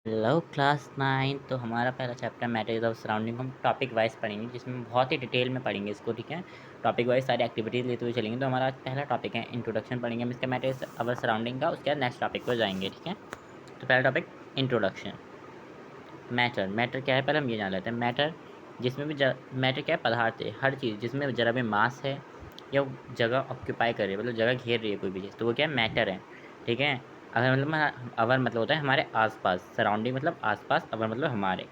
Hello class 9। तो हमारा पहला चैप्टर मैटर्स ऑफ सराउंडिंग हम टॉपिक वाइज पढ़ेंगे, जिसमें बहुत ही डिटेल में पढ़ेंगे इसको। ठीक है, टॉपिक वाइज सारी एक्टिविटीज़ लेते हुए चलेंगे। तो हमारा आज पहला टॉपिक है इंट्रोडक्शन पढ़ेंगे हम इसका मैटर्स अवर सराउंडिंग का। उसके बाद नेक्स्ट टॉपिक पर जाएंगे। ठीक है, तो पहला टॉपिक इंट्रोडक्शन। मैटर क्या है, पहले हम ये जान लेते हैं। मैटर जिसमें भी मैटर क्या है, पदार्थ है, हर चीज़ जिसमें जरा भी मास है या वो जगह ऑक्यूपाई कर रही है, मतलब जगह घेर रही है कोई भी चीज़, तो वो क्या है, मैटर है। ठीक है, अगर मतलब अवर मतलब होता है हमारे आसपास, सराउंडिंग मतलब आसपास, अवर मतलब हमारे।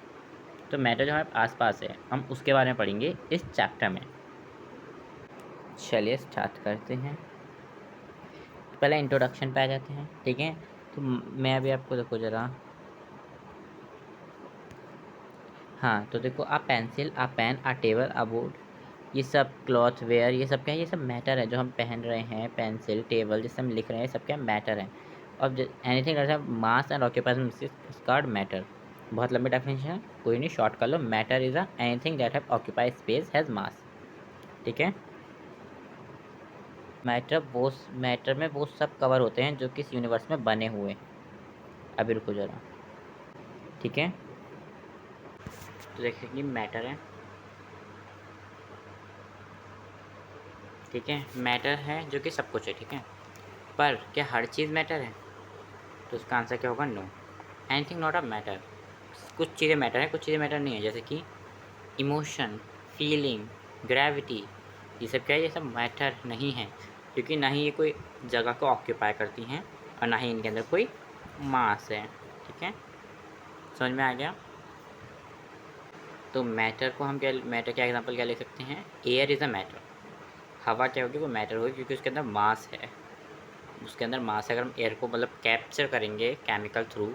तो मैटर जो हमारे आसपास है, हम उसके बारे में पढ़ेंगे इस चैप्टर में। चलिए स्टार्ट करते हैं। तो पहले इंट्रोडक्शन पे आ जाते हैं। ठीक है, तो मैं अभी आपको देखो ज़रा। हाँ, तो देखो, आ पेंसिल, आ पेन, आ टेबल, आ बोर्ड, ये सब क्लॉथ वेयर, ये सब क्या है, ये सब मैटर है। जो हम पहन रहे हैं, पेंसिल, टेबल, जिससे हम लिख रहे हैं, सब क्या मैटर है। अब anything that have mass and occupies is called matter. बहुत लंबी डेफिनेशन है, कोई नहीं, शॉर्ट कर लो। Matter is a anything that have occupied space has mass. ठीक है, मैटर में वो सब कवर होते हैं जो कि इस यूनिवर्स में बने हुए। अभी रुको जरा। ठीक है, तो देखिए कि मैटर है। ठीक है, मैटर है जो कि सब कुछ है। ठीक है, पर क्या हर चीज़ मैटर है? तो उसका आंसर क्या होगा, no. Anything not a matter. कुछ चीज़ें मैटर है, कुछ चीज़ें मैटर नहीं है। जैसे कि इमोशन, फीलिंग, ग्रेविटी, ये सब क्या है, ये सब मैटर नहीं है, क्योंकि ना ही ये कोई जगह को ऑक्यूपाई करती हैं और ना ही इनके अंदर कोई मास है। ठीक है, समझ में आ गया? तो मैटर को हम क्या, मैटर का एग्जांपल क्या ले सकते हैं? Air is a matter. हवा क्या होगी, वो मैटर होगी, क्योंकि उसके अंदर मास है। उसके अंदर मास है। अगर हम एयर को मतलब कैप्चर करेंगे केमिकल थ्रू,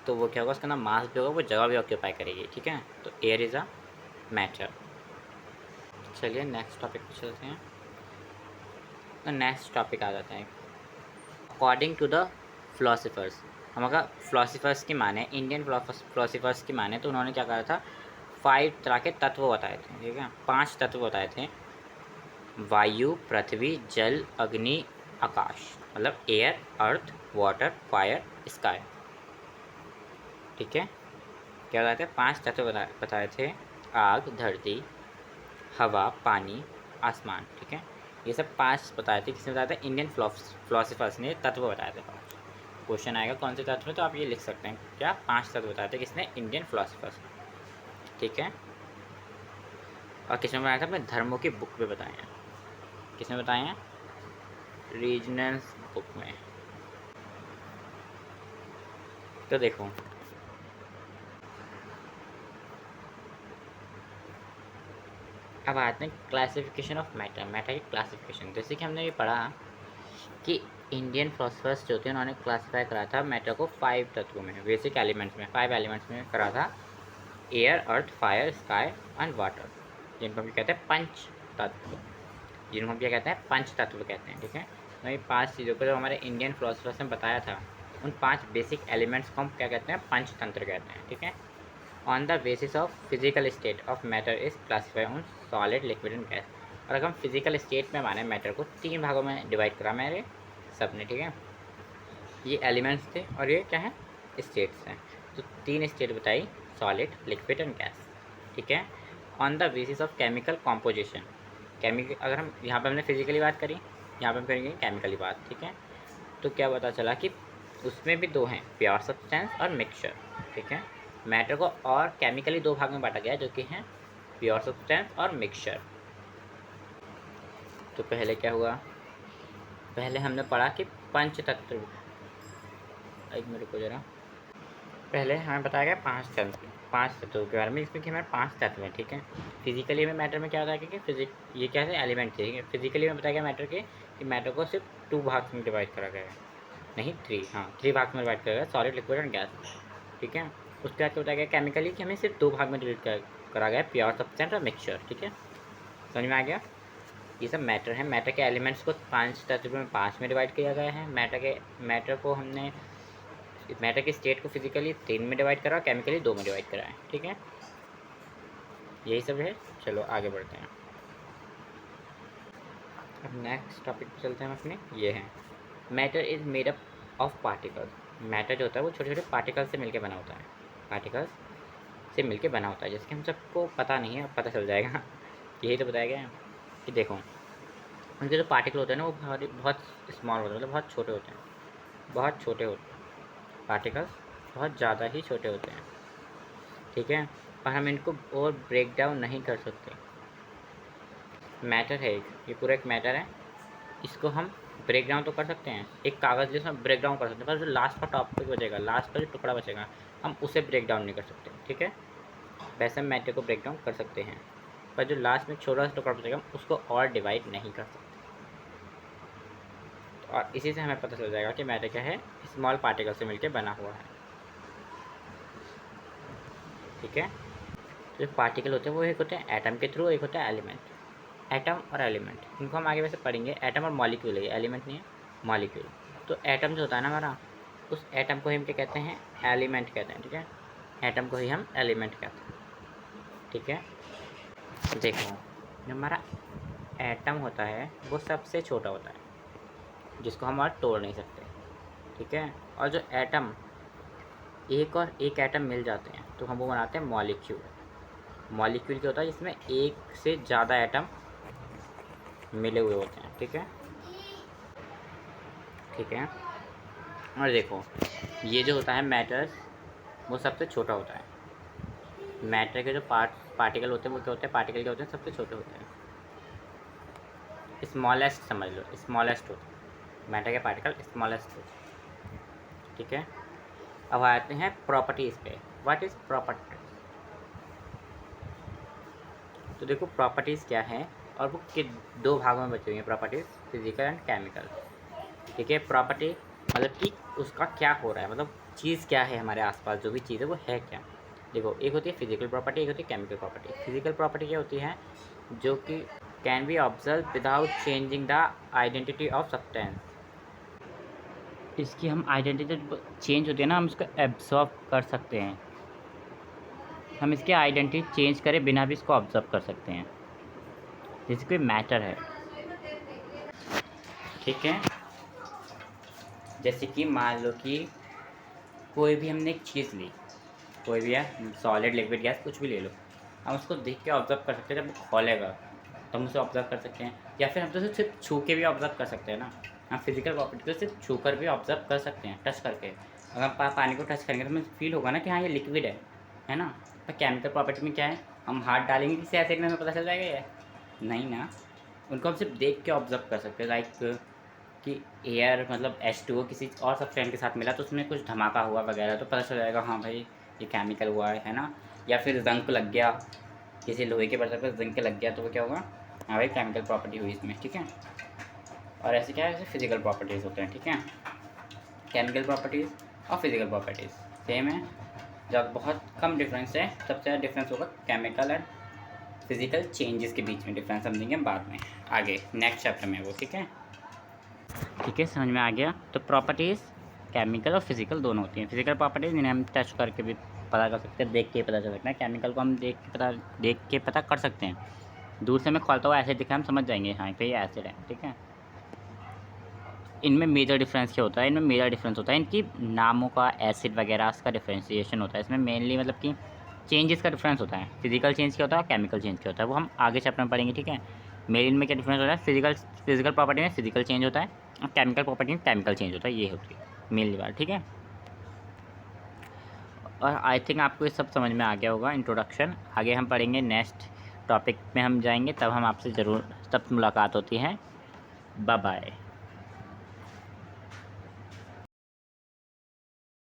तो वो क्या होगा, उसका ना मास भी होगा, वो जगह भी ऑक्यूपाई करेगी। ठीक है, तो एयर इज़ अ मैटर। चलिए नेक्स्ट टॉपिक पे चलते हैं। तो नेक्स्ट टॉपिक आ जाता है, अकॉर्डिंग टू द फिलोसफर्स। हम अगर फिलोसफर्स की माने, इंडियन फिलोसफर्स की माने, तो उन्होंने क्या कहा था, 5 तरह के तत्व बताए थे। ठीक है, 5 तत्व बताए थे। वायु, पृथ्वी, जल, अग्नि, आकाश, मतलब एयर, अर्थ, वाटर, फायर, स्काई। ठीक है, क्या बताए थे, 5 तत्व बताए थे। आग, धरती, हवा, पानी, आसमान। ठीक है, ये सब 5 बताए थे। किसने बताया था? इंडियन फिलोसफर्स ने तत्व बताए थे 5। क्वेश्चन आएगा कौन से तत्व में, तो आप ये लिख सकते हैं, क्या 5 तत्व बताए थे किसने? इंडियन फिलोसफर्स ने। ठीक है, और किसने बताया था? अपने धर्मों की बुक में बताए हैं। किसने बताए हैं? रीजनल्स बुक में। तो देखो, अब आते हैं क्लासिफिकेशन ऑफ मैटर। मैटर की क्लासिफिकेशन, जैसे कि हमने ये पढ़ा कि इंडियन फिलोसफर्स जो थे, उन्होंने क्लासीफाई करा था मैटर को 5 तत्वों में, बेसिक एलिमेंट्स में, 5 एलिमेंट्स में करा था। Air, earth, fire, sky and water, जिनको हम कहते हैं पंच तत्व। जिनको हम क्या कहते हैं? पंच तत्व कहते हैं। ठीक है, तो ये 5 चीज़ों को जो हमारे इंडियन फिलोसफर्स ने बताया था, उन 5 बेसिक एलिमेंट्स को हम क्या कहते हैं? पंचतंत्र कहते हैं। ठीक है, on the basis of physical state of matter is classify on solid, liquid and gas. और अगर हम फिजिकल स्टेट में माने मैटर को, 3 भागों में डिवाइड करा मेरे सब ने। ठीक है, ये एलिमेंट्स थे और ये क्या है? स्टेट्स हैं। तो 3 स्टेट बताई, सॉलिड, लिक्विड एंड गैस। ठीक है, on the basis of chemical composition. Chemical, अगर हम यहाँ पे हमने फिजिकली बात करी, यहाँ पे हम करेंगे केमिकली बात। ठीक है, तो क्या पता चला कि उसमें भी 2 हैं, प्योर सब्सटेंस और मिक्सचर। ठीक है, मैटर को और केमिकली 2 भाग में बांटा गया है, जो कि हैं प्योर सब्सटेंस और मिक्सचर। तो पहले क्या हुआ, पहले हमने पढ़ा कि पंच तत्व। एक मिनट को जरा, पहले हमें बताया गया 5 तत्वों के बारे में, इसमें कि हमारे 5 तत्व हैं। ठीक है, फिजिकली में मैटर में क्या होता है कि ये क्या है, एलिमेंट थे। ठीक है, फिजिकली में बताया गया मैटर के कि मैटर को सिर्फ 2 भाग में डिवाइड करा गया है, नहीं 3, हाँ 3 भाग में डिवाइड करा गया, सॉलिड, लिक्विड एंड गैस। ठीक है, उसके बाद क्या बताया गया केमिकली कि हमें सिर्फ 2 भाग में डिवाइड करा गया, प्योर सब्सटेंस और मिक्सचर। ठीक है, समझ में आ गया? ये सब मैटर है। मैटर के एलिमेंट्स को 5 तत्व में 5 में डिवाइड किया गया है। मैटर को हमने, मैटर की स्टेट को फिजिकली 3 में डिवाइड करा, केमिकली 2 में डिवाइड करा है। ठीक है, यही सब है। चलो आगे बढ़ते हैं। अब नेक्स्ट टॉपिक पे चलते हैं हम अपने। ये है, matter is made up of particles. Matter जो होता है वो छोटे छोटे पार्टिकल से मिलके बना होता है, पार्टिकल्स से मिलके बना होता है, जिसके हम सबको पता नहीं है, अब पता चल जाएगा। यही तो बताया गया है कि देखो उनके जो पार्टिकल होते हैं ना वो बहुत बहुत स्मॉल होते हैं, मतलब बहुत छोटे होते हैं, बहुत छोटे होते हैं पार्टिकल्स, बहुत ज़्यादा ही छोटे होते हैं, ठीक है। पर हम इनको और ब्रेक डाउन नहीं कर सकते। मैटर है एक, ये पूरा एक मैटर है, इसको हम ब्रेक डाउन तो कर सकते हैं, एक कागज़ जैसे हम ब्रेक डाउन कर सकते हैं, पर जो लास्ट का टॉपिक बचेगा, लास्ट का जो टुकड़ा बचेगा, हम उसे ब्रेक डाउन नहीं कर सकते, ठीक है। वैसे हम मैटर को ब्रेक डाउन कर सकते हैं, पर जो लास्ट में छोटा सा टुकड़ा बचेगा हम उसको और डिवाइड नहीं कर सकते। तो और इसी से हमें पता चल जाएगा कि मैटर क्या है, स्मॉल पार्टिकल से मिलकर बना हुआ है, ठीक है। तो जो पार्टिकल होते हैं वो एक होते हैं एटम के थ्रू, एक होता है एलिमेंट। एटम और एलिमेंट इनको हम आगे वैसे पढ़ेंगे, एटम और मॉलिक्यूल है, एलिमेंट नहीं है, मॉलिक्यूल। तो एटम जो होता है ना हमारा, उस एटम को ही हम क्या कहते हैं, एलिमेंट कहते हैं, ठीक है। एटम को ही हम एलिमेंट कहते हैं, ठीक है। देखो जो हमारा एटम होता है वो सबसे छोटा होता है, जिसको हम और तोड़ नहीं सकते, ठीक है। और जो एटम एक और एक एटम मिल जाते हैं तो हम वो बनाते हैं मॉलिक्यूल। मॉलिक्यूल क्या होता है, जिसमें एक से ज़्यादा एटम मिले हुए होते हैं, ठीक है, ठीक है। और देखो ये जो होता है मैटर्स, वो सबसे छोटा होता है। मैटर के जो पार्टिकल होते हैं वो क्या होते हैं, पार्टिकल क्या होते हैं, सबसे छोटे होते हैं, स्मॉलेस्ट समझ लो, स्मॉलेस्ट होते हैं मैटर के पार्टिकल, स्मॉलेस्ट होते हैं, ठीक है। अब आते हैं प्रॉपर्टीज़ पे। What is property? तो देखो प्रॉपर्टीज़ क्या है, और वो कि दो भागों में बची हुई हैं प्रॉपर्टीज़, फिजिकल एंड केमिकल, ठीक है। प्रॉपर्टी मतलब कि उसका क्या हो रहा है, मतलब चीज़ क्या है हमारे आसपास, जो भी चीज़ है वो है क्या। देखो एक होती है फिजिकल प्रॉपर्टी, एक होती है केमिकल प्रॉपर्टी। फिजिकल प्रॉपर्टी क्या होती है, जो कि can be observe without changing the identity of substance. इसकी हम आइडेंटिटी चेंज होती है ना, हम इसको एब्जॉर्व कर सकते हैं, हम इसकी आइडेंटिटी चेंज करें बिना भी इसको ऑब्जर्व कर सकते हैं, जैसे कोई मैटर है, ठीक है। जैसे कि मान लो कि कोई भी हमने एक चीज़ ली, कोई भी है, सॉलिड लिक्विड गैस कुछ भी ले लो, हम उसको देख के ऑब्जर्व कर सकते हैं, जब वो खोलेगा तो हम उसे ऑब्जर्व कर सकते हैं, या फिर हम तो उसे सिर्फ छू के भी ऑब्जर्व कर सकते हैं ना। हम फिजिकल प्रॉपर्टी को सिर्फ छू कर भी ऑब्जर्व कर सकते हैं, टच करके। अगर हम पानी को टच करेंगे तो हमें फील होगा ना कि हाँ ये लिक्विड है ना। पर केमिकल प्रॉपर्टी में क्या है, हम हाथ डालेंगे किसी एसिड में, हमें पता चल जाएगा ये नहीं ना, उनको हम सिर्फ देख के ऑब्जर्व कर सकते हैं। लाइक कि एयर मतलब H2O किसी और सब्सटेंस के साथ मिला तो उसमें कुछ धमाका हुआ वगैरह, तो पता चल जाएगा हाँ भाई ये केमिकल हुआ है ना। या फिर जंक लग गया, किसी लोहे के बर्तन पर जंक लग गया तो वो क्या होगा, हाँ भाई केमिकल प्रॉपर्टी हुई इसमें, ठीक है। और ऐसे क्या है, ऐसे फिजिकल प्रॉपर्टीज़ होते हैं, ठीक है। केमिकल प्रॉपर्टीज़ और फिजिकल प्रॉपर्टीज़ सेम है, जब बहुत कम डिफरेंस है, सबसे ज़्यादा डिफरेंस होगा केमिकल एंड फिजिकल चेंजेस के बीच में, डिफरेंस हम देंगे बाद में आगे नेक्स्ट चैप्टर में वो, ठीक है। ठीक है, समझ में आ गया। तो प्रॉपर्टीज़ केमिकल और फिजिकल दोनों होती हैं। फिजिकल प्रॉपर्टीज़ जिन्हें हम टच करके भी पता कर सकते हैं, देख के पता चल सकता है। केमिकल को हम देख के पता कर सकते हैं, दूर से हमें खोलता हुआ एसिड दिखा हम समझ जाएंगे हाँ तो ये एसिड है, ठीक है। इनमें मेजर डिफरेंस क्या होता है, इनमें मेजर डिफरेंस होता है इनकी नामों का, एसिड वगैरह का डिफ्रेंशिएशन होता है इसमें मेनली, मतलब कि चेंजेस का डिफरेंस होता है। फिजिकल चेंज क्या होता है, केमिकल चेंज क्या होता है, वो हम आगे चैप्टर में पढ़ेंगे, ठीक है। मेन इनमें क्या डिफरेंस होता है, फिजिकल प्रॉपर्टी में फिजिकल चेंज होता है और केमिकल प्रॉपर्टी में केमिकल चेंज होता है, ये होती है मेनली बात, ठीक है। और आई थिंक आपको ये सब समझ में आ गया होगा इंट्रोडक्शन। आगे हम पढ़ेंगे, नेक्स्ट टॉपिक में हम जाएंगे, तब हम आपसे ज़रूर तब मुलाकात होती है। Bye bye.